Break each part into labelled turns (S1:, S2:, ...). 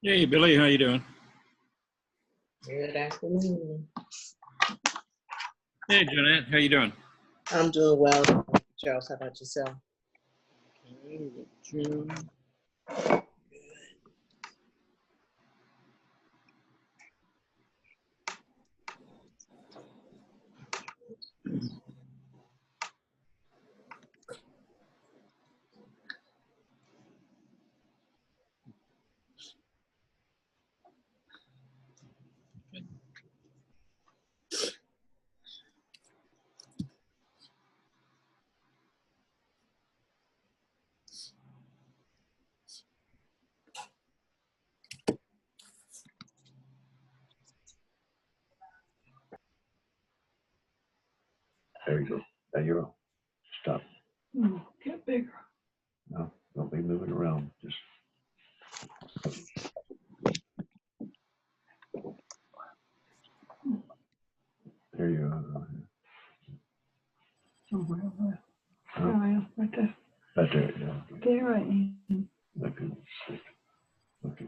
S1: Hey, Billy, how you doing?
S2: Good afternoon.
S1: Hey, Jeanette, how you doing?
S2: I'm doing well, Charles. How about yourself?
S1: Okay, with June.
S3: There you go. There you go. Stop.
S4: Get bigger.
S3: No, don't be moving around. Just. There you go.
S4: Somewhere over
S3: Huh?
S4: there. I am, right there.
S3: Right there. Yeah.
S4: There I am.
S3: Okay. Okay.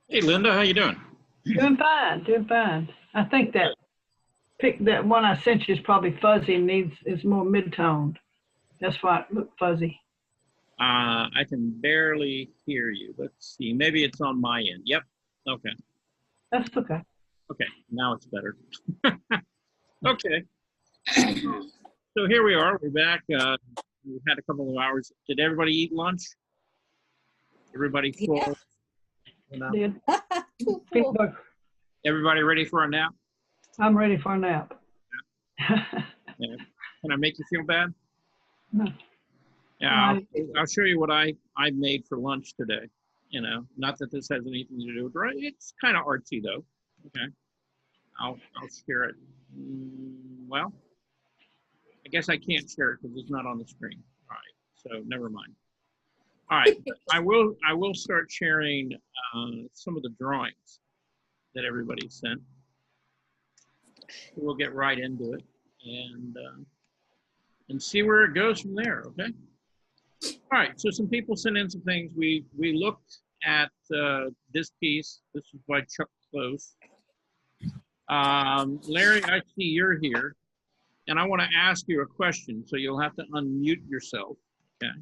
S1: Hey, Linda, how you doing?
S4: Doing fine, doing fine. I think that that one I sent you is probably fuzzy and is more mid-toned. That's why it looked fuzzy.
S1: I can barely hear you. Let's see. Maybe it's on my end. Yep. Okay.
S4: That's okay.
S1: Okay. Now it's better. Okay. So here we are. We're back. We've had a couple of hours. Did everybody eat lunch? Everybody full?
S5: Yeah.
S1: No?
S4: Did
S5: Too
S4: people,
S5: full.
S1: Everybody ready for a nap?
S4: I'm ready for a nap.
S1: Yeah. Can I make you feel bad?
S4: No.
S1: Yeah,
S4: Right.
S1: I'll show you what I made for lunch today. You know, not that this has anything to do with it. It's kind of artsy though. Okay, I'll share it. Well, I guess I can't share it because it's not on the screen. All right, so never mind. All right, I will start sharing some of the drawings that everybody sent. We'll get right into it and see where it goes from there. Okay. All right, so some people sent in some things. We looked at this piece. This is by Chuck Close. Larry, I see you're here, and I want to ask you a question, so you'll have to unmute yourself. Okay.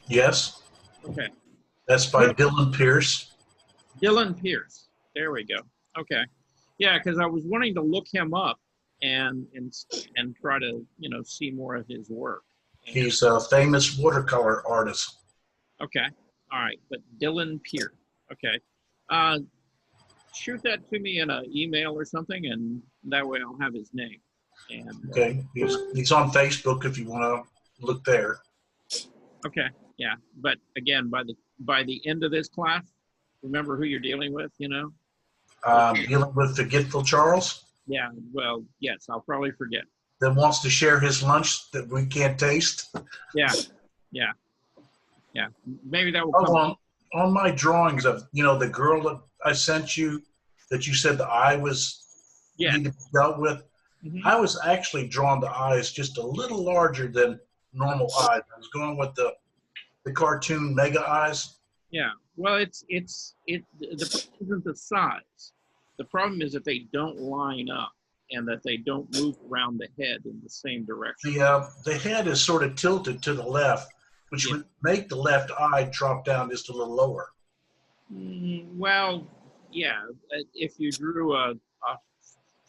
S6: Yes,
S1: Okay.
S6: that's by Dylan Pierce.
S1: Dylan Pierce. There we go. Okay. Yeah, because I was wanting to look him up and try to see more of his work.
S6: He's a famous watercolor artist.
S1: Okay. All right. But Dylan Pierce. Okay. Shoot that to me in an email or something, and that way I'll have his name. And
S6: Okay, he's on Facebook if you want to look there.
S1: okay. Yeah. But again, by the end of this class, remember who you're dealing with.
S6: Dealing with Forgetful Charles
S1: Yeah. Well, yes. I'll probably forget.
S6: that wants to share his lunch that we can't taste.
S1: Yeah. Yeah. Yeah. Maybe that will come.
S6: On my drawings of the girl that I sent you, that you said the eye was need to be dealt with.
S1: Mm-hmm.
S6: I was actually drawn the eyes just a little larger than normal eyes. I was going with the cartoon mega eyes.
S1: Yeah. Well, the problem isn't the size. The problem is that they don't line up and that they don't move around the head in the same direction.
S6: The head is sort of tilted to the left, which would make the left eye drop down just a little lower.
S1: Well, yeah. If you drew a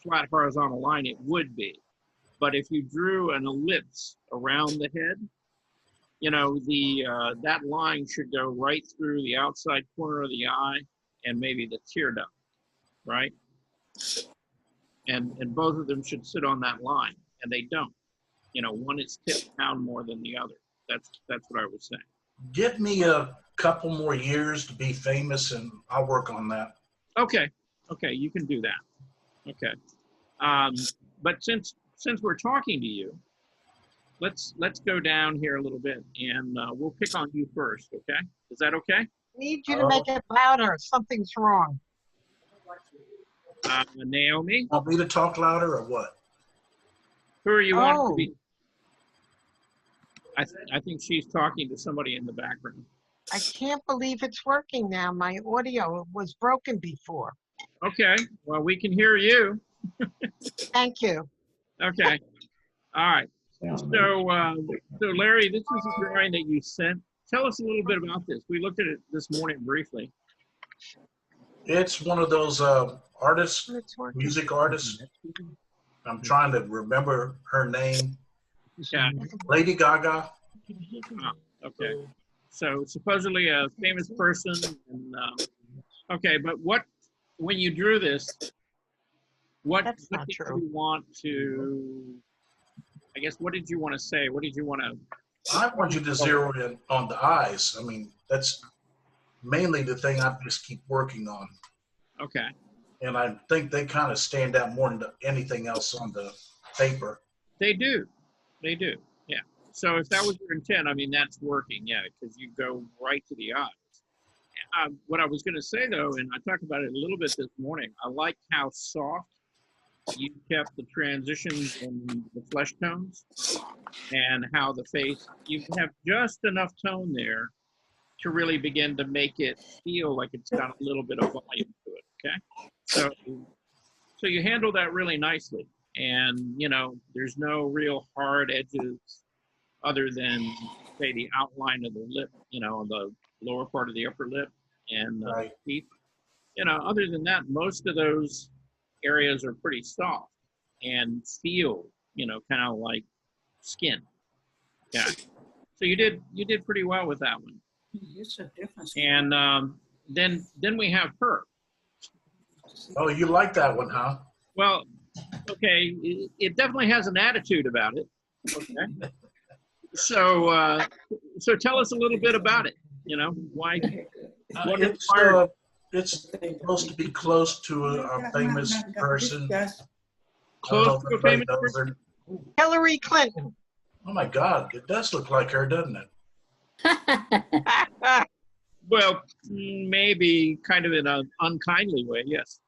S1: flat horizontal line, it would be. But if you drew an ellipse around the head, that line should go right through the outside corner of the eye and maybe the tear duct, right? And both of them should sit on that line, and they don't. One is tipped down more than the other. That's what I was saying.
S6: Give me a couple more years to be famous, and I'll work on that.
S1: Okay, you can do that. Okay, but since we're talking to you, let's go down here a little bit, and we'll pick on you first. Okay, is that okay?
S5: Need you to make it louder. Something's wrong.
S1: Naomi,
S6: Want me to talk louder or what?
S1: who are you on to be? I think she's talking to somebody in the background.
S5: I can't believe it's working now. My audio was broken before.
S1: Okay, well, we can hear you.
S5: Thank you.
S1: Okay, all right.
S3: Sound
S1: So Larry, this is a drawing that you sent. Tell us a little bit about this. We looked at it this morning briefly.
S6: It's one of those artists,
S5: It's working.
S6: music artists. I'm trying to remember her name.
S1: Okay,
S6: Lady Gaga.
S1: okay. So supposedly a famous person. And, okay, but when you drew this, what
S5: That's not
S1: did
S5: true.
S1: you want to, I guess, what did you want to say? What did you want to,
S6: I want you to zero in on the eyes. I mean, that's mainly the thing I just keep working on.
S1: okay.
S6: And I think they kind of stand out more than anything else on the paper.
S1: They do. They do. Yeah. So if that was your intent, I mean, that's working. Yeah. Because you go right to the eyes. What I was going to say, though, and I talked about it a little bit this morning, I like how soft you kept the transitions in the flesh tones and how the face, you have just enough tone there to really begin to make it feel like it's got a little bit of volume to it. Okay. So you handle that really nicely. And, you know, there's no real hard edges other than, say, the outline of the lip, you know, the lower part of the upper lip and
S6: Right.
S1: teeth. You know, other than that, most of those areas are pretty soft and feel, you know, kind of like skin. Yeah. So you did pretty well with that one.
S7: It's a difference.
S1: And then we have her.
S6: Oh, you like that one, huh?
S1: Well, okay, it definitely has an attitude about it. Okay. So tell us a little bit about it. You know, why? What inspired?
S6: It's supposed to be close to a famous person. I don't
S1: Close
S6: know if
S1: to a
S6: everybody
S1: famous
S6: knows
S1: person?
S6: her.
S5: Hillary Clinton.
S6: Oh my God, it does look like her, doesn't it?
S1: Well, maybe kind of in an unkindly way, yes.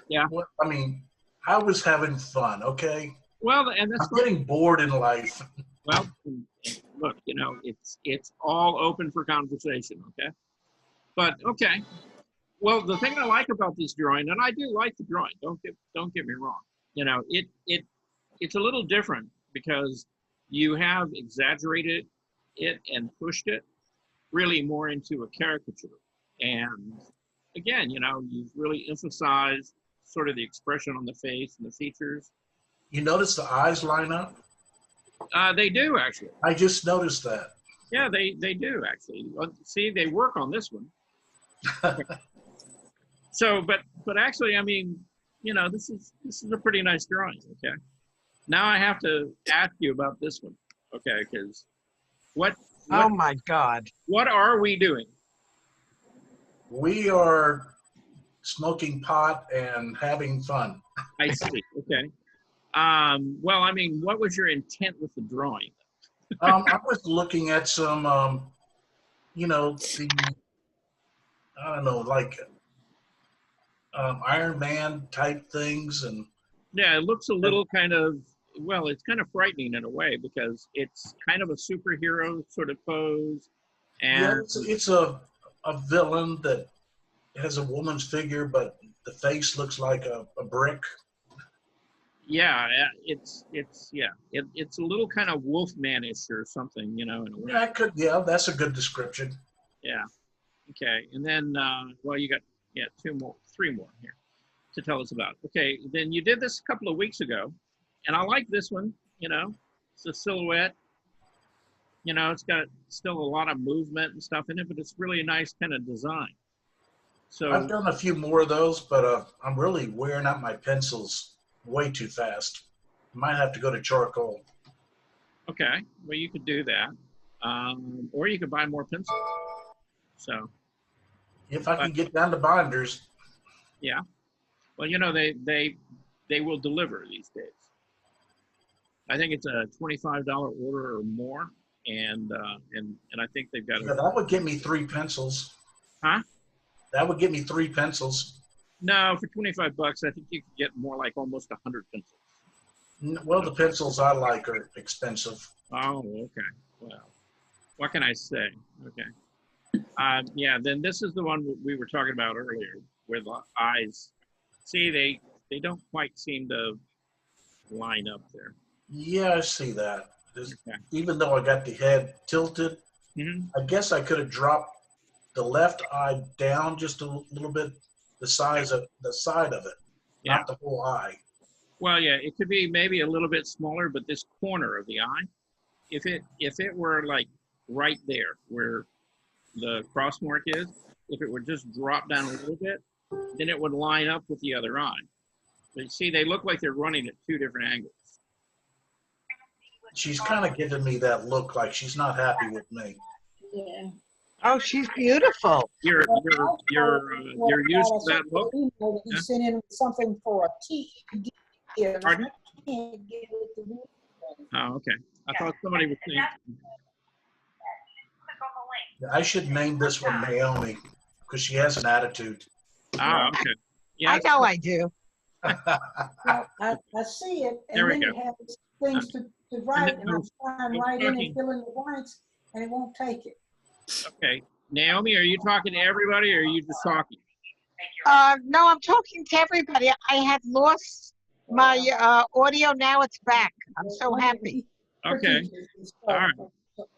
S1: Yeah.
S6: Well, I mean, I was having fun, okay?
S1: Well, and that's
S6: I'm getting bored in life.
S1: well. Look, you know, it's all open for conversation, okay? But okay. Well, the thing I like about this drawing, and I do like the drawing. Don't get me wrong. You know, it's a little different because you have exaggerated it and pushed it really more into a caricature. And again, you know, you've really emphasized sort of the expression on the face and the features.
S6: You notice the eyes line up?
S1: They do actually.
S6: I just noticed that.
S1: Yeah, they do actually. See, they work on this one. So, but actually, I mean, you know, this is a pretty nice drawing. Okay. Now I have to ask you about this one. Okay, because what
S5: Oh my God.
S1: what are we doing?
S6: We are smoking pot and having fun.
S1: I see. Okay. Well, I mean, what was your intent with the drawing?
S6: I was looking at some, you know, I don't know, like Iron Man type things. And
S1: Yeah, it looks a little kind of, well, it's kind of frightening in a way because it's kind of a superhero sort of pose.
S6: yeah,
S1: And
S6: it's a villain that has a woman's figure, but the face looks like a brick.
S1: yeah, it's a little kind of Wolfmanish or something, you know, in a way.
S6: Yeah, that's a good description.
S1: Yeah. Okay. And then, well, you got, three more here to tell us about. Okay. Then you did this a couple of weeks ago, and I like this one, you know, it's a silhouette. You know, it's got still a lot of movement and stuff in it, but it's really a nice kind of design. So,
S6: I've done a few more of those, but I'm really wearing out my pencils way too fast. Might have to go to charcoal.
S1: okay. Well, you could do that. Or you could buy more pencils. So,
S6: If I can get down to binders.
S1: yeah. Well, you know, they will deliver these days. I think it's a $25 order or more, and I think they've got
S6: Yeah, that would get me 3 pencils.
S1: Huh?
S6: That would get me 3 pencils.
S1: No, for $25, I think you could get more like almost 100 pencils.
S6: Well, the pencils I like are expensive.
S1: Oh, okay. Well, what can I say? Okay. Yeah, then this is the one we were talking about earlier, where the eyes, see, they don't quite seem to line up there.
S6: Yeah, I see that.
S1: Okay.
S6: Even though I got the head tilted,
S1: Hmm.
S6: I guess I could have dropped the left eye down just a little bit, the size of the side of it,
S1: Yeah.
S6: not the whole eye.
S1: Well, yeah, it could be maybe a little bit smaller, but this corner of the eye, if it were like right there where the cross mark is, if it would just drop down a little bit, then it would line up with the other eye. But you see, they look like they're running at two different angles.
S6: She's kind of giving me that look like she's not happy with me.
S7: Yeah.
S5: Oh, she's beautiful.
S1: You're used to that look.
S7: He
S1: Yeah.
S7: sent in something for a TED. and I
S1: Pardon?
S7: can't get it to do anything.
S1: Oh, okay. I thought somebody was saying.
S6: I should name this one Naomi because she has an attitude.
S1: Ah, okay. Yeah,
S5: I know I do.
S7: Well, I see it,
S1: There we
S7: and then
S1: go.
S7: it has things to write, and I'm trying to write in
S1: talking-
S7: and fill in the blanks, and it won't take it.
S1: okay. Naomi, are you talking to everybody, or are you just talking?
S5: No, I'm talking to everybody. I had lost my audio. Now it's back. I'm so happy.
S7: For
S1: Okay.
S7: teachers and stuff,
S1: All right.
S7: but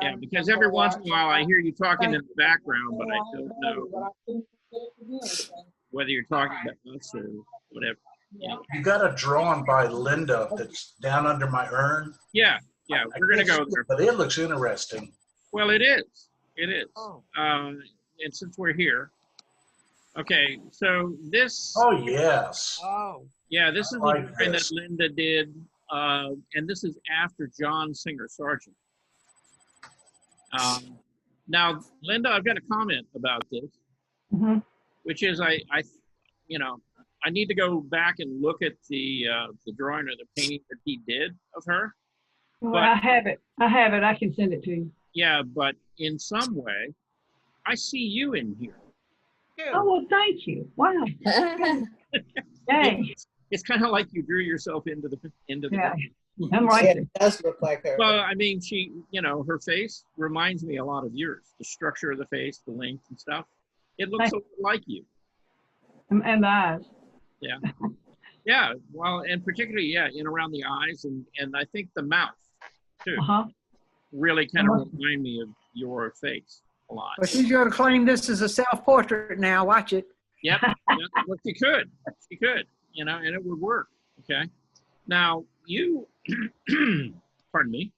S1: Yeah,
S7: I'm-
S1: because
S7: I'm
S1: every
S7: gonna
S1: once in a
S7: watch
S1: while I
S7: it.
S1: hear you talking in the background, but I
S7: Oh,
S1: don't
S7: but
S1: know
S7: I couldn't get it to do anything.
S1: whether you're talking to us or whatever.
S7: Yeah.
S6: You got a drawing by Linda that's down under my urn.
S1: Yeah, we're gonna go there.
S6: But it looks interesting.
S1: Well, it is. It is.
S5: Oh.
S1: And since we're here, okay. So this,
S6: Oh, yes.
S5: Oh.
S1: yeah, this is
S6: I
S1: the
S6: like
S1: drawing that
S6: this.
S1: Linda did, and this is after John Singer Sargent. Now, Linda, I've got a comment about this,
S4: Mhm.
S1: which is I need to go back and look at the drawing or the painting that he did of her.
S4: Well,
S1: But-
S4: I have it. I can send it to you.
S1: Yeah, but in some way, I see you in here.
S4: Oh, well, thank you. Wow. Yay.
S1: It's kind of like you drew yourself into the
S4: Yeah, I'm right
S2: Yeah,
S4: there.
S2: it does look like her.
S1: Well, I mean, her face reminds me a lot of yours. The structure of the face, the length and stuff. It looks a lot like you.
S4: And the eyes.
S1: Yeah, well, and particularly, yeah, in around the eyes and I think the mouth too
S4: Uh-huh.
S1: really kind of remind me of your face a lot.
S8: Well, she's going to claim this is a self-portrait now. Watch it.
S1: Yep. Well, she could, and it would work. Okay. Now you, pardon me.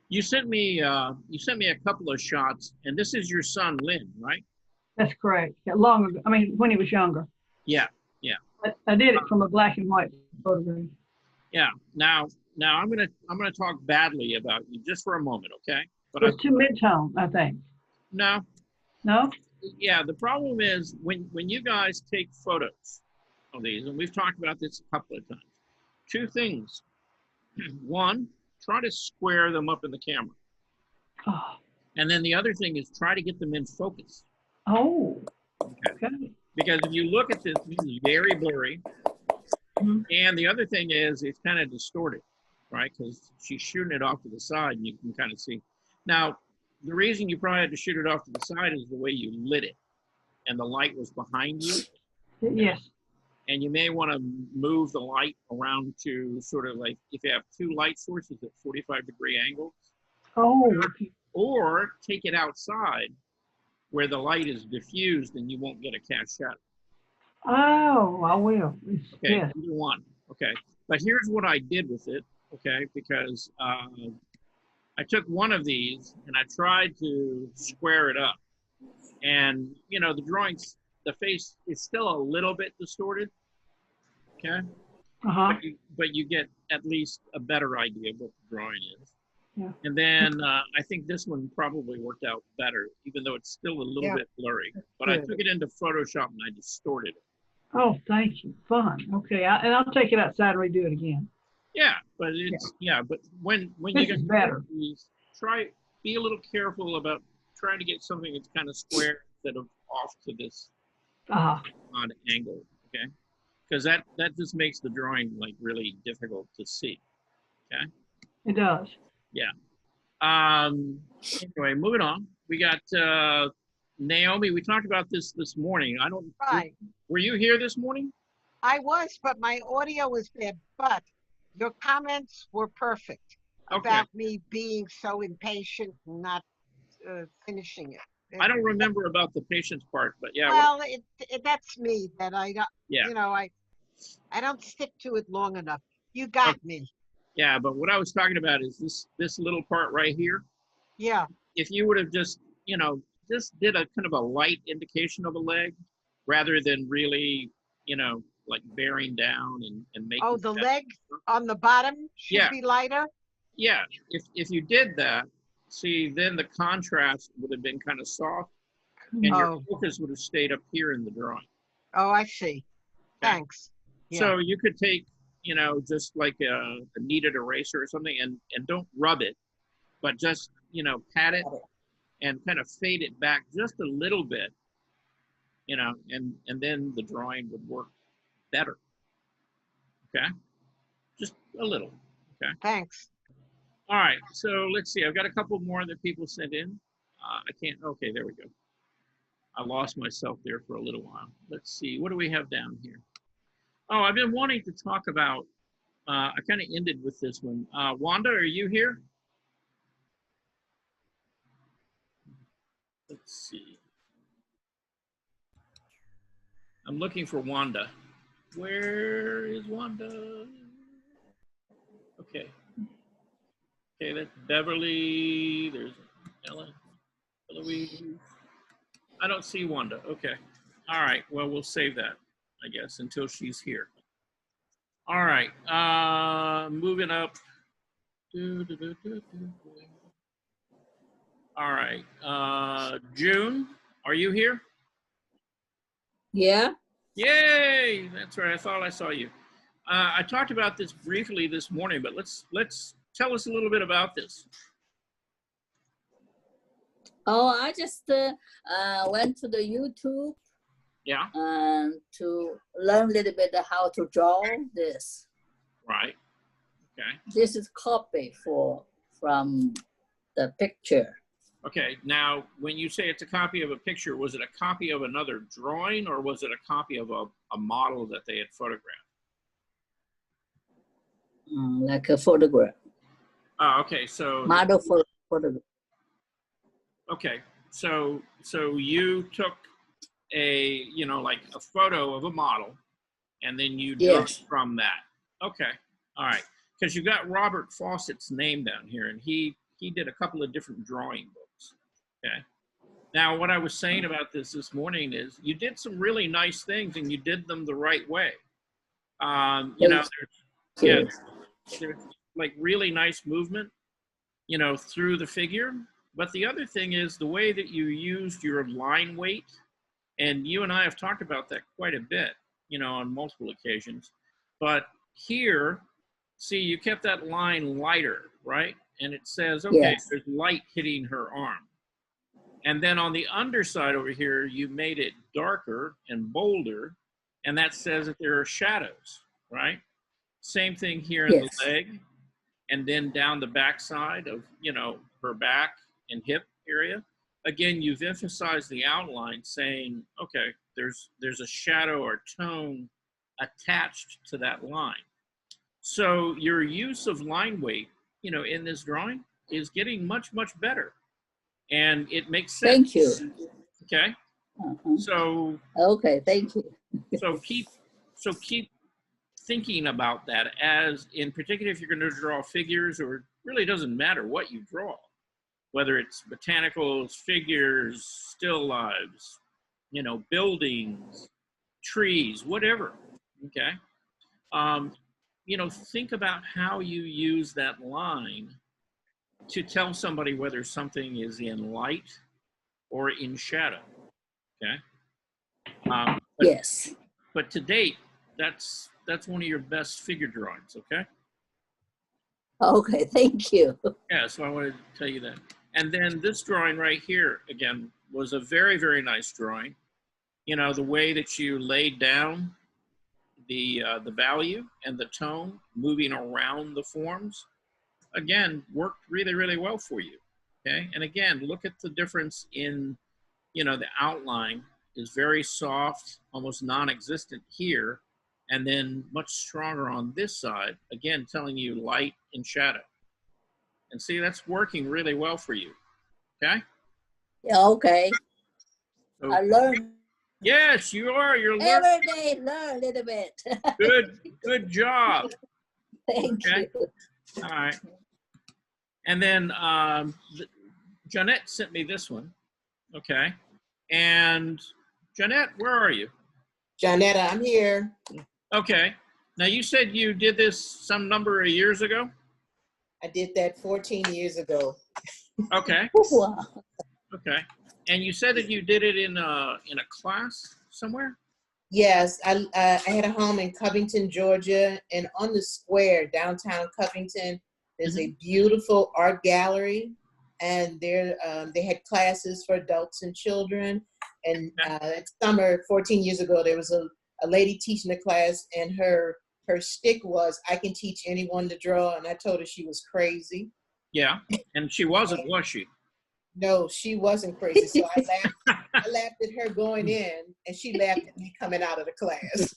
S1: You sent me a couple of shots, and this is your son, Lynn, right?
S4: That's correct. Yeah, long ago. I mean, when he was younger.
S1: Yeah.
S4: I did it from a black and white photograph.
S1: Yeah. Now I'm gonna talk badly about you just for a moment, okay? But
S4: It's too mid-tone, I think.
S1: no. Yeah. The problem is when you guys take photos of these, and we've talked about this a couple of times. Two things. One, try to square them up in the camera,
S4: Oh.
S1: and then the other thing is try to get them in focus.
S4: Oh.
S1: Okay.
S4: Okay.
S1: Because if you look at this, it's very blurry.
S4: Mhm.
S1: And the other thing is it's kind of distorted, right? Because she's shooting it off to the side and you can kind of see. Now, the reason you probably had to shoot it off to the side is the way you lit it. And the light was behind you.
S4: Yes.
S1: And you may want to move the light around to sort of like, if you have two light sources at 45-degree angles,
S4: Oh. Okay.
S1: or take it outside where the light is diffused and you won't get a cast shadow.
S4: Oh, I will.
S1: Okay,
S4: Yes.
S1: either one. Okay, but here's what I did with it. Okay, because I took one of these and I tried to square it up, and the drawings, the face is still a little bit distorted. Okay,
S4: Uh-huh.
S1: but you get at least a better idea of what the drawing is.
S4: Yeah.
S1: And then I think this one probably worked out better, even though it's still a little
S2: Yeah.
S1: bit blurry. But I
S4: Good.
S1: took it into Photoshop and I distorted it.
S4: Oh, thank you. Fun. Okay. And I'll take it outside and redo it again.
S1: Yeah, but it's but when you
S4: This
S1: get
S4: is better.
S1: these, be a little careful about trying to get something that's kind of square instead of off to this
S4: Ah,
S1: odd angle. Okay, because that just makes the drawing like really difficult to see. Okay.
S4: it does.
S1: Anyway, moving on. We got Naomi. We talked about this morning. I don't.
S5: Right.
S1: Were you here this morning?
S5: I was, but my audio was bad. But your comments were perfect
S1: Okay.
S5: about me being so impatient and not finishing it.
S1: I don't remember about the patience part, but yeah.
S5: Well, that's me. That I don't.
S1: Yeah.
S5: You know, I don't stick to it long enough. You got me.
S1: Yeah, but what I was talking about is this little part right here.
S5: Yeah.
S1: If you would have just, just did a kind of a light indication of a leg rather than really, like bearing down and making.
S5: Oh, the leg on the bottom should be lighter?
S1: Yeah, if you did that, see, then the contrast would have been kind of soft and your focus would have stayed up here in the drawing.
S5: Oh, I see.
S1: Okay.
S5: Thanks. Yeah.
S1: So you could take, just like a kneaded eraser or something and don't rub it, but just, pat it and kind of fade it back just a little bit, and then the drawing would work better. Okay? Just a little. Okay?
S5: Thanks.
S1: All right. So let's see. I've got a couple more that people sent in. I can't. Okay, there we go. I lost myself there for a little while. Let's see. What do we have down here? Oh, I've been wanting to talk about, I kind of ended with this one. Wanda, are you here? Let's see. I'm looking for Wanda. Where is Wanda? Okay. Okay, that's Beverly. There's Ellen. Eloise. I don't see Wanda. Okay. All right. Well, we'll save that, I guess, until she's here. All right. Moving up. All right. June, are you here?
S9: Yeah.
S1: Yay! That's right. I thought I saw you. I talked about this briefly this morning, but let's tell us a little bit about this.
S9: Oh, I just went to the YouTube.
S1: Yeah.
S9: To learn a little bit how to draw this.
S1: Right. Okay.
S9: This is copy from the picture.
S1: Okay. Now, when you say it's a copy of a picture, was it a copy of another drawing or was it a copy of a model that they had photographed?
S9: Like a photograph.
S1: Oh, okay. So
S9: model for photograph.
S1: Okay. So you took a, like a photo of a model and then you drew from that. Okay. All right. Because you got Robert Fawcett's name down here and he did a couple of different drawing books. Okay. Now, what I was saying about this morning is you did some really nice things and you did them the right way. There's like really nice movement, through the figure. But the other thing is the way that you used your line weight, and you and I have talked about that quite a bit, on multiple occasions. But here, see, you kept that line lighter, right? And it says, okay, there's light hitting her arm. And then on the underside over here, you made it darker and bolder, and that says that there are shadows, right? Same thing here in the leg, and then down the backside of, her back and hip area. Again, you've emphasized the outline saying, okay, there's a shadow or tone attached to that line. So your use of line weight, in this drawing is getting much, much better. And it makes sense.
S9: Thank you.
S1: Okay. So.
S9: Okay, thank you.
S1: so keep thinking about that, as in particular if you're going to draw figures, or it really doesn't matter what you draw, whether it's botanicals, figures, still lives, buildings, trees, whatever. Okay. Think about how you use that line to tell somebody whether something is in light or in shadow. Okay. But to date, that's one of your best figure drawings. Okay.
S9: Okay, thank you.
S1: Yeah, so I wanted to tell you that. And then this drawing right here, again, was a very, very nice drawing. The way that you laid down the value and the tone moving around the forms. again, worked really, really well for you. Okay. And again, look at the difference in, the outline is very soft, almost non-existent here, and then much stronger on this side, again, telling you light and shadow. And see, that's working really well for you. Okay.
S9: Yeah, okay.
S1: So,
S9: I learn
S1: yes, you are. You're learning.
S9: every day, learn a little bit.
S1: Good job.
S9: Thank
S1: Okay.
S9: you.
S1: All right. And then Jeanette sent me this one. Okay. And Jeanette, where are you?
S2: Johnetta, I'm here.
S1: Okay. Now you said you did this some number of years ago.
S2: I did that 14 years ago.
S1: Okay.
S9: Wow.
S1: Okay. And you said that you did it in a class somewhere?
S2: Yes, I had a home in Covington, Georgia, and on the square downtown Covington, there's a beautiful art gallery, and there they had classes for adults and children. And that summer, 14 years ago, there was a lady teaching the class, and her shtick was, "I can teach anyone to draw," and I told her she was crazy.
S1: Yeah. And she wasn't, was she?
S2: No, she wasn't crazy. So I laughed at her going in, and she laughed at me coming out of the class.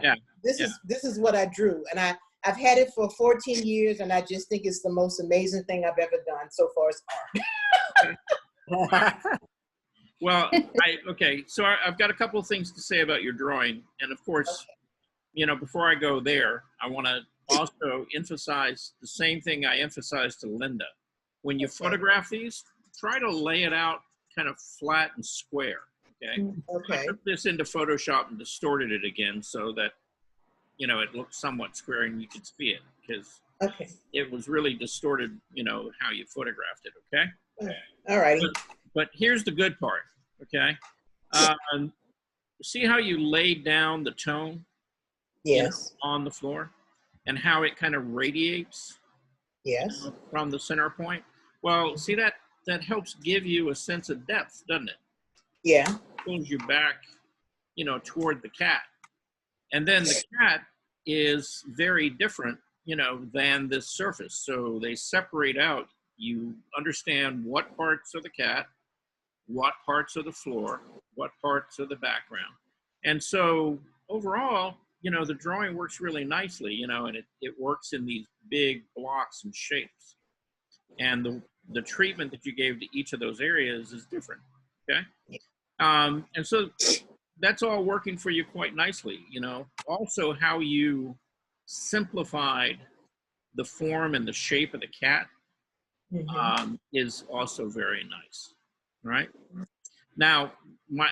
S1: Yeah.
S2: This is what I drew, and I've had it for 14 years, and I just think it's the most amazing thing I've ever done so far as art.
S1: Well, okay. So I've got a couple of things to say about your drawing, and of course, before I go there, I want to also emphasize the same thing I emphasized to Linda. When you photograph these, try to lay it out kind of flat and square. Okay.
S2: Okay.
S1: I took this into Photoshop and distorted it again so that it looked somewhat square and you could see it, because it was really distorted, how you photographed it. Okay.
S2: All righty.
S1: But here's the good part. Okay. See how you laid down the tone?
S2: Yes.
S1: On the floor, and how it kind of radiates.
S2: Yes.
S1: From the center point. Well, see, that helps give you a sense of depth, doesn't it?
S2: Yeah.
S1: Pulls you back, toward the cat. And then the cat is very different, than this surface. So they separate out. You understand what parts are the cat, what parts are the floor, what parts are the background. And so overall, the drawing works really nicely, and it works in these big blocks and shapes. And the treatment that you gave to each of those areas is different, okay? And so that's all working for you quite nicely, Also, how you simplified the form and the shape of the cat is also very nice, right? Now,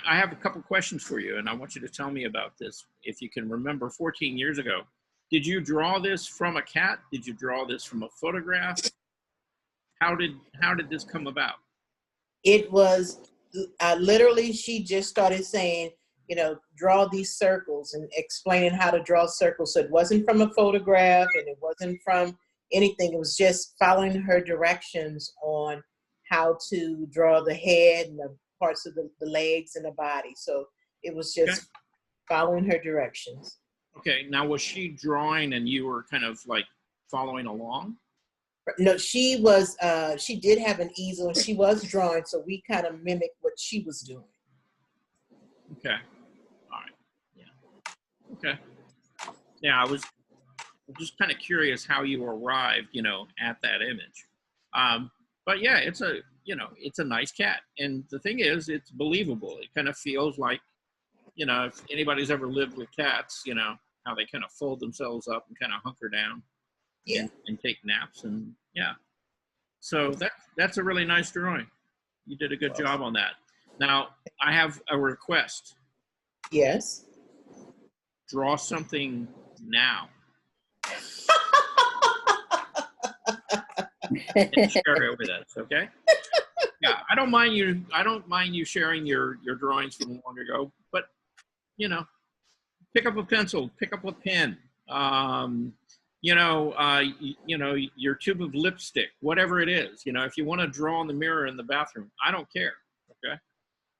S1: I have a couple questions for you, and I want you to tell me about this. If you can remember 14 years ago, did you draw this from a cat? Did you draw this from a photograph? How did this come about?
S2: It was literally, she just started saying, draw these circles and explaining how to draw circles. So it wasn't from a photograph, and it wasn't from anything. It was just following her directions on how to draw the head and the parts of the legs and the body. So it was just following her directions.
S1: Okay. Now, was she drawing and you were kind of like following along?
S2: No, she was, she did have an easel and she was drawing. So we kind of mimicked what she was doing.
S1: Okay. All right. Yeah. Okay. Yeah. I was just kind of curious how you arrived, at that image. But yeah, it's a nice cat. And the thing is, it's believable. It kind of feels like, if anybody's ever lived with cats, how they kind of fold themselves up and kind of hunker down and take naps. And yeah. So that's a really nice drawing. You did a good job on that. Now, I have a request.
S2: Yes.
S1: Draw something now. And share it with us, okay? Yeah, I don't mind you sharing your drawings from long ago, but pick up a pencil, pick up a pen, your tube of lipstick, whatever it is. If you want to draw in the mirror in the bathroom, I don't care, okay?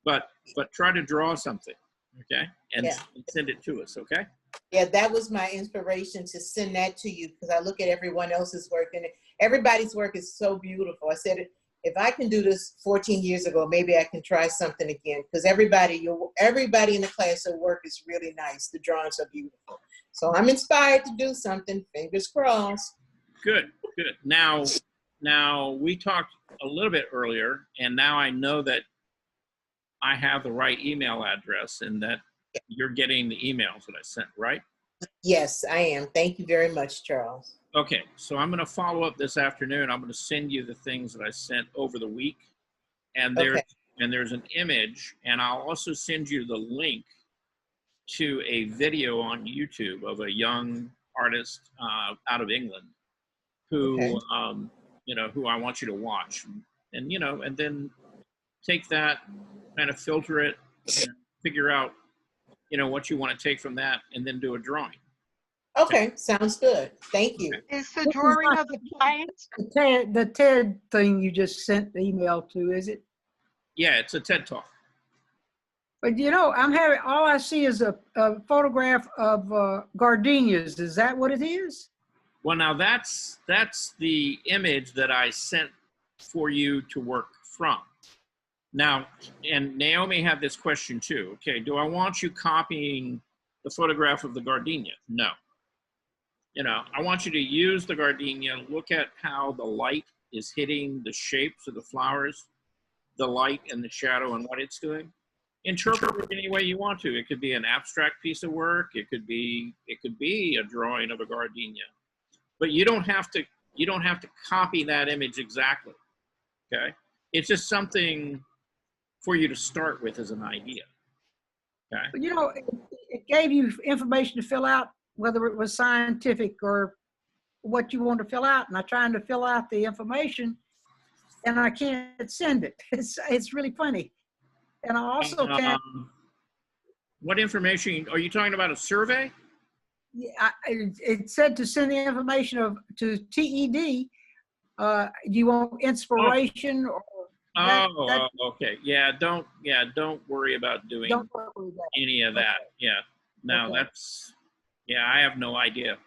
S1: But try to draw something, okay? And send it to us, okay?
S2: Yeah, that was my inspiration to send that to you, because I look at everyone else's work, and everybody's work is so beautiful. I said, if I can do this 14 years ago, maybe I can try something again. Because everybody in the class, their work is really nice. The drawings are beautiful. So I'm inspired to do something. Fingers crossed.
S1: Good, good. Now we talked a little bit earlier, and now I know that I have the right email address and that you're getting the emails that I sent, right?
S2: Yes, I am. Thank you very much, Charles.
S1: Okay, so I'm going to follow up this afternoon. I'm going to send you the things that I sent over the week, and there's an image, and I'll also send you the link to a video on YouTube of a young artist out of England who who I want you to watch, and and then take that, kind of filter it, and figure out what you want to take from that, and then do a drawing.
S2: Okay, sounds good. Thank you.
S5: Is the drawing of the client?
S8: The TED thing you just sent the email to, is it?
S1: Yeah, it's a TED Talk.
S8: But all I see is a photograph of gardenias. Is that what it is?
S1: Well, now that's the image that I sent for you to work from. Now, and Naomi had this question too. Okay, do I want you copying the photograph of the gardenia? No. I want you to use the gardenia, look at how the light is hitting the shapes of the flowers, the light and the shadow and what it's doing. Interpret it any way you want to. It could be an abstract piece of work. It could be a drawing of a gardenia. But you don't have to copy that image exactly. Okay? It's just something for you to start with as an idea. Okay?
S8: But it gave you information to fill out, whether it was scientific or what you want to fill out. And I'm trying to fill out the information and I can't send it. It's really funny. And I also can't.
S1: What information, are you talking about a survey?
S8: Yeah, it said to send the information to TED. Do you want inspiration or?
S1: Okay. Yeah, don't worry about doing any of that. Yeah. No,
S8: Okay.
S1: I have no idea.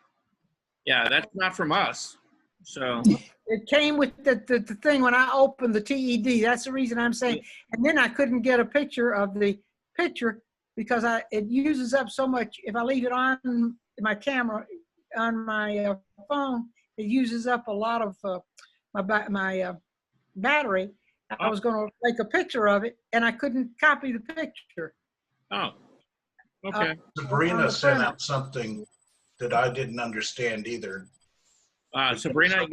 S1: Yeah, that's not from us. So
S8: It came with the thing when I opened the TED. That's the reason I'm saying. And then I couldn't get a picture of the picture because it uses up so much. If I leave it on my camera, on my phone, it uses up a lot of my battery. I was going to take a picture of it, and I couldn't copy the picture.
S1: oh, okay.
S6: Sabrina sent out something that I didn't understand either.
S1: Sabrina,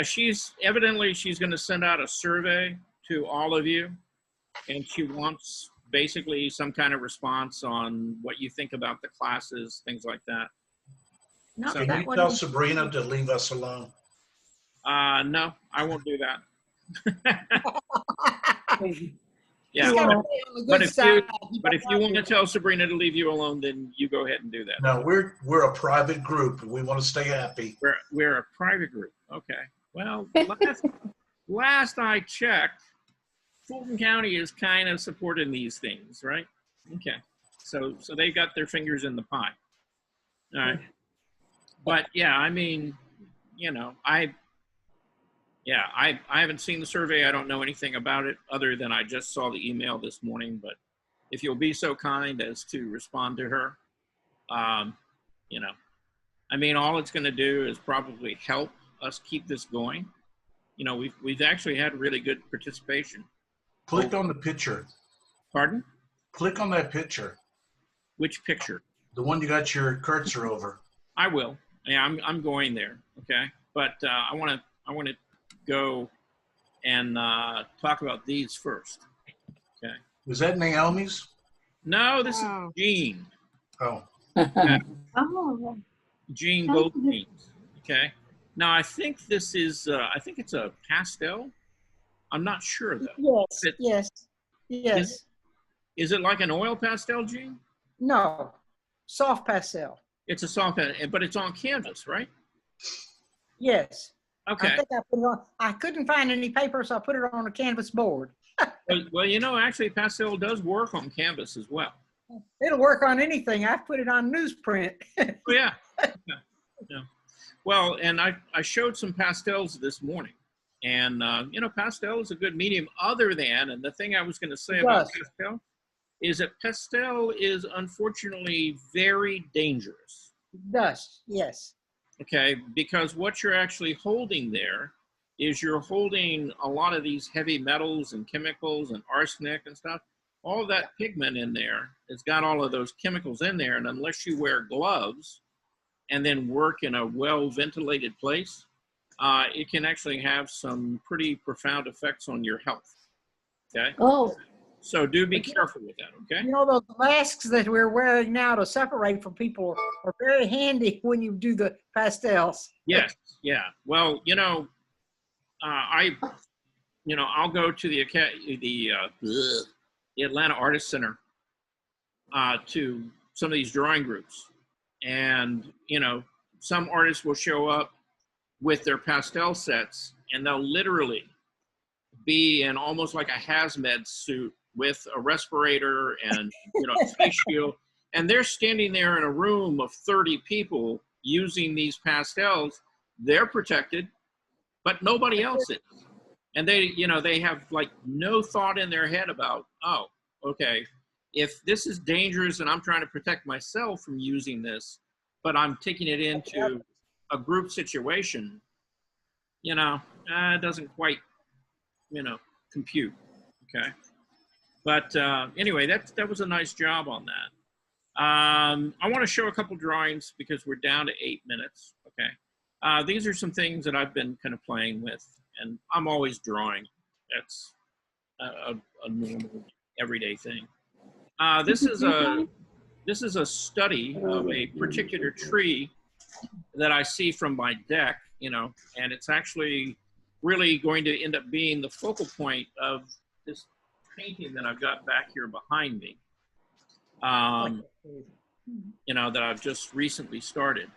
S1: she's going to send out a survey to all of you, and she wants basically some kind of response on what you think about the classes, things like that.
S8: No,
S6: Can
S8: that
S6: you
S8: wasn't-
S6: tell Sabrina to leave us alone?
S1: No, I won't do that.
S8: He's
S1: Yeah,
S8: gotta be on the
S1: but
S8: good
S1: if
S8: side.
S1: you want to tell Sabrina to leave you alone, then you go ahead and do that.
S6: No, we're a private group. We want to stay happy.
S1: We're a private group. Okay. Well, last I checked, Fulton County is kind of supporting these things, right? Okay. So they got their fingers in the pie. All right. But yeah, I mean, I haven't seen the survey. I don't know anything about it other than I just saw the email this morning. But if you'll be so kind as to respond to her, I mean, all it's going to do is probably help us keep this going. We've actually had really good participation.
S6: Click on the picture.
S1: Pardon?
S6: Click on that picture.
S1: Which picture?
S6: The one you got your cursor over.
S1: I will. Yeah, I'm going there. Okay, but I want to go and talk about these first. Okay.
S6: Was that Naomi's?
S1: No, this
S5: Oh.
S1: is Jean.
S6: Oh,
S9: Oh,
S1: Jean Goldstein. Okay. Now I think this is. I think it's a pastel. I'm not sure though.
S8: Yes.
S1: Is it like an oil pastel, Jean?
S8: No, soft pastel.
S1: It's a soft, but it's on canvas, right?
S8: Yes.
S1: Okay.
S8: I think I put it on. I couldn't find any paper, so I put it on a canvas board.
S1: Well, actually, pastel does work on canvas as well.
S8: It'll work on anything. I put it on newsprint.
S1: Oh, yeah. Yeah. Well, and I showed some pastels this morning. And, you know, pastel is a good medium other than, and the thing I was going to say about
S8: Yes.
S1: pastel is that pastel is unfortunately very dangerous.
S8: Dust, yes.
S1: Okay, because what you're actually holding there is you're holding a lot of these heavy metals and chemicals and arsenic and stuff. All that pigment in there has got all of those chemicals in there, and unless you wear gloves and then work in a well-ventilated place, it can actually have some pretty profound effects on your health. Okay,
S9: Oh,
S1: so do be careful with that. Okay.
S8: You know, those masks that we're wearing now to separate from people are very handy when you do the pastels.
S1: Yes. Yeah. Well, you know, I'll go to the Atlanta Artist Center to some of these drawing groups, and you know, some artists will show up with their pastel sets, and they'll literally be in almost like a hazmat suit with a respirator and you know, face shield, and they're standing there in a room of 30 people using these pastels. They're protected, but nobody else is. And they, you know, they have like no thought in their head about, oh, okay, if this is dangerous and I'm trying to protect myself from using this, but I'm taking it into a group situation, you know, it doesn't quite, you know, compute. Okay. But anyway, that was a nice job on that. I want to show a couple drawings because we're down to 8 minutes. Okay. These are some things that I've been kind of playing with, and I'm always drawing. That's a normal everyday thing. This is a study of a particular tree that I see from my deck, you know, and it's actually really going to end up being the focal point of this painting that I've got back here behind me, you know, that I've just recently started.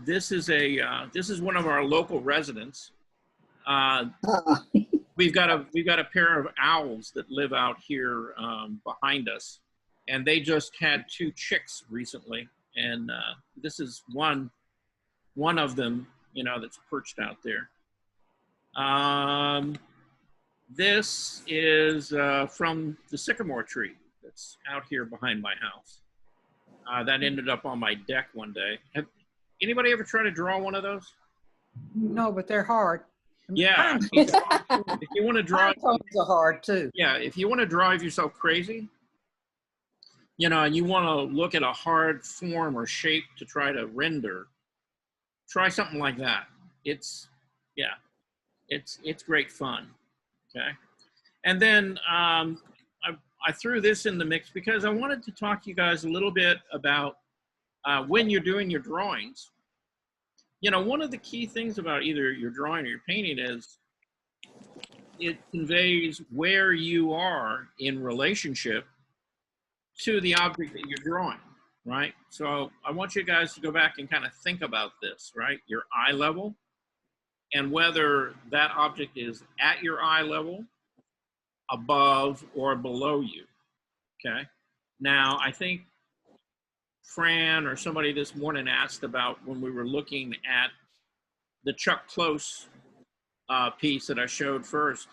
S1: This is one of our local residents. We've got a pair of owls that live out here behind us, and they just had 2 chicks recently, and this is one of them, you know, that's perched out there. This is from the sycamore tree that's out here behind my house. That ended up on my deck one day. Have anybody ever tried to draw one of those?
S8: No, but they're hard.
S1: Yeah. If you want to drive,
S8: Pine cones are hard too.
S1: yeah, if you want to drive yourself crazy, you know, and you want to look at a hard form or shape to try to render, try something like that. It's great fun. Okay. And then I threw this in the mix because I wanted to talk to you guys a little bit about when you're doing your drawings. You know, one of the key things about either your drawing or your painting is it conveys where you are in relationship to the object that you're drawing, right? So I want you guys to go back and kind of think about this, right? Your eye level, and whether that object is at your eye level, above, or below you, okay? Now, I think Fran or somebody this morning asked about when we were looking at the Chuck Close piece that I showed first,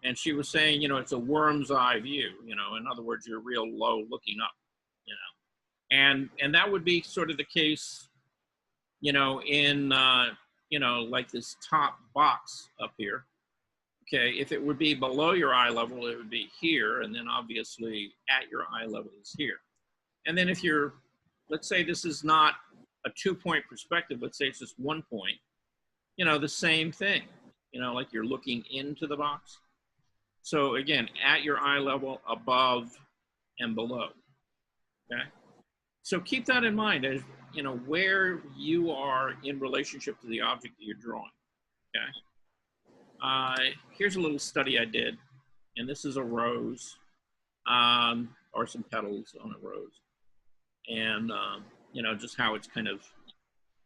S1: and she was saying, you know, it's a worm's eye view, you know, in other words, you're real low looking up, you know, and that would be sort of the case, you know, in, you know, like this top box up here. Okay, if it would be below your eye level, it would be here, and then obviously at your eye level is here. And then if you're, let's say this is not a 2-point perspective, let's say it's just 1 point, you know, the same thing, you know, like you're looking into the box. So again, at your eye level, above and below, okay? So keep that in mind as, you know, where you are in relationship to the object that you're drawing, okay? Here's a little study I did, and this is a rose, or some petals on a rose. And, you know, just how it's kind of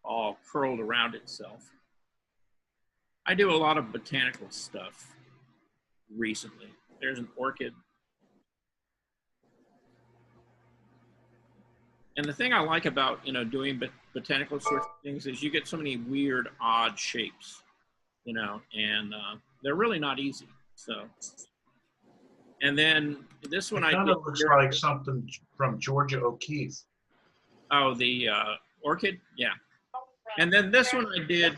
S1: all curled around itself. I do a lot of botanical stuff recently. There's an orchid. And the thing I like about, you know, doing botanical sorts of things is you get so many weird, odd shapes, you know, and they're really not easy. So, and then this one
S6: It
S1: I
S6: kind
S1: did.
S6: of looks like something from Georgia O'Keeffe.
S1: Oh, the orchid, yeah. And then this one I did,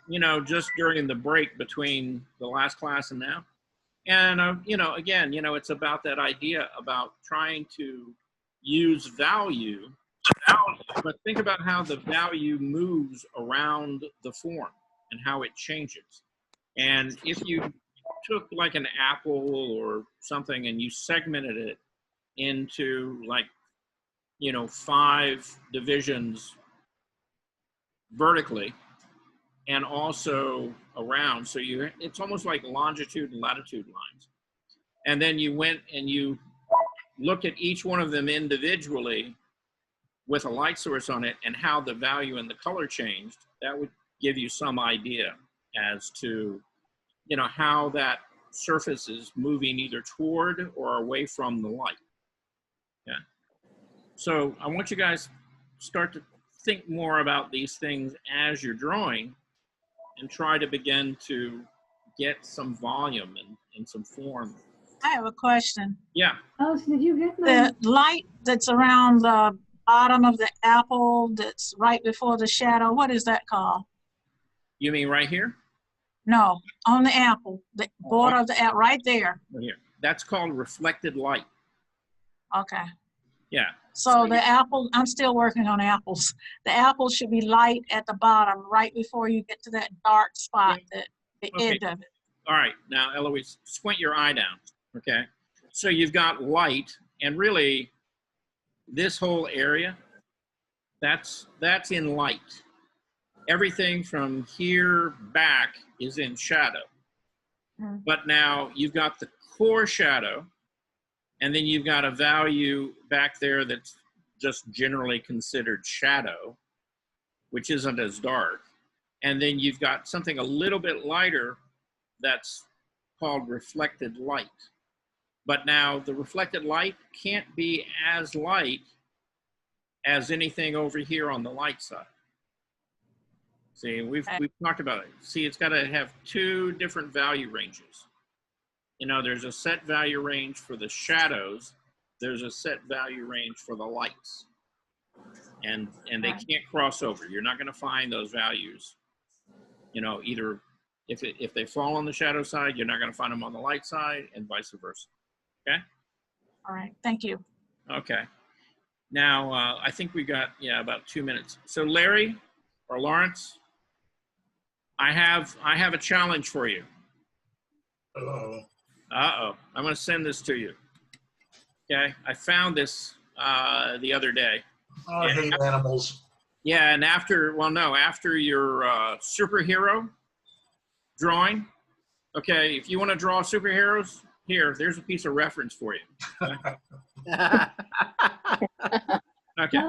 S1: you know, just during the break between the last class and now. And, you know, again, you know, it's about that idea about trying to use value, but think about how the value moves around the form and how it changes. And if you took like an apple or something and you segmented it into like, you know, 5 divisions vertically and also around, so it's almost like longitude and latitude lines. And then you went and you looked at each one of them individually with a light source on it and how the value and the color changed. That would give you some idea as to, you know, how that surface is moving either toward or away from the light. Yeah. So I want you guys start to think more about these things as you're drawing and try to begin to get some volume and some form.
S10: I have a question.
S1: Yeah.
S11: Alice, did you get my?
S10: The light that's around the bottom of the apple that's right before the shadow, what is that called?
S1: You mean right here?
S10: No, on the apple, the border of the apple, right there.
S1: Right here. That's called reflected light.
S10: Okay.
S1: Yeah.
S10: So the apple, I'm still working on apples. The apple should be light at the bottom, right before you get to that dark spot, the edge of it.
S1: All right. Now, Eloise, squint your eye down. Okay. So you've got light, and really, this whole area, that's in light. Everything from here back is in shadow. But now you've got the core shadow, and then you've got a value back there that's just generally considered shadow, which isn't as dark. And then you've got something a little bit lighter that's called reflected light. But now the reflected light can't be as light as anything over here on the light side. See, we've talked about it. See, it's got to have 2 different value ranges. You know, there's a set value range for the shadows. There's a set value range for the lights. And they can't cross over. You're not going to find those values. You know, either if they fall on the shadow side, you're not going to find them on the light side, and vice versa. Okay?
S10: All right, thank you.
S1: Okay. Now, I think we got, about 2 minutes. So Larry or Lawrence, I have a challenge for you.
S6: Uh-oh.
S1: Uh-oh. I'm going to send this to you. Okay? I found this the other day.
S6: Oh, I hate animals.
S1: Yeah, and after your superhero drawing, okay, if you want to draw superheroes, there's a piece of reference for you. Okay.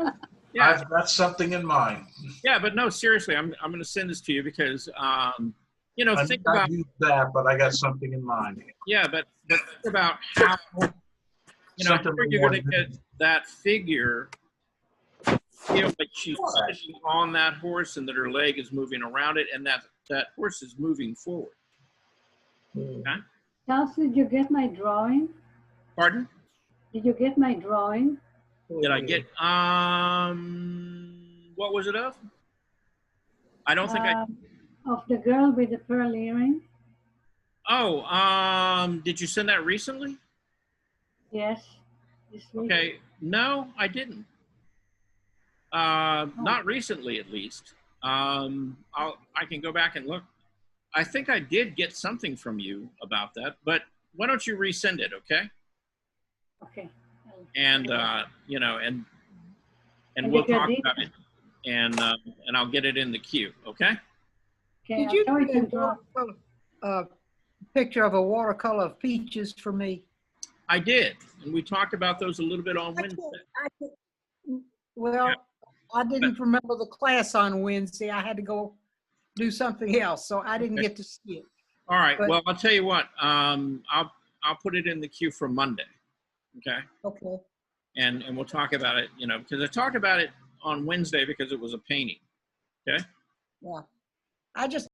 S1: Yeah.
S6: I've got something in mind.
S1: Yeah, but no, seriously, I'm going to send this to you because, you know, think
S6: I
S1: about
S6: use that, but I got something in mind.
S1: Yeah, but think about how, you know, how you're going to get that figure feel like she's sitting on that horse and that her leg is moving around it and that horse is moving forward. Okay?
S11: Charles, did you get my drawing?
S1: Pardon?
S11: Did you get my drawing?
S1: Did I get, what was it of? I don't think
S11: Of the girl with the pearl earring?
S1: Oh, did you send that recently?
S11: Yes. This week.
S1: Okay, no, I didn't. Not recently, at least. I can go back and look. I think I did get something from you about that, but why don't you resend it, okay?
S11: Okay.
S1: And you know, and we'll talk about it, and I'll get it in the queue, okay?
S11: Okay.
S8: Did you draw a picture of a watercolor of peaches for me?
S1: I did, and we talked about those a little bit on Wednesday.
S8: Well, I didn't remember the class on Wednesday. I had to go do something else, so I didn't get to see it.
S1: All right.
S8: But,
S1: well, I'll tell you what. I'll put it in the queue for Monday. Okay.
S8: Okay.
S1: And we'll talk about it. You know, because I talked about it on Wednesday because it was a painting. Okay?
S8: Yeah. I just,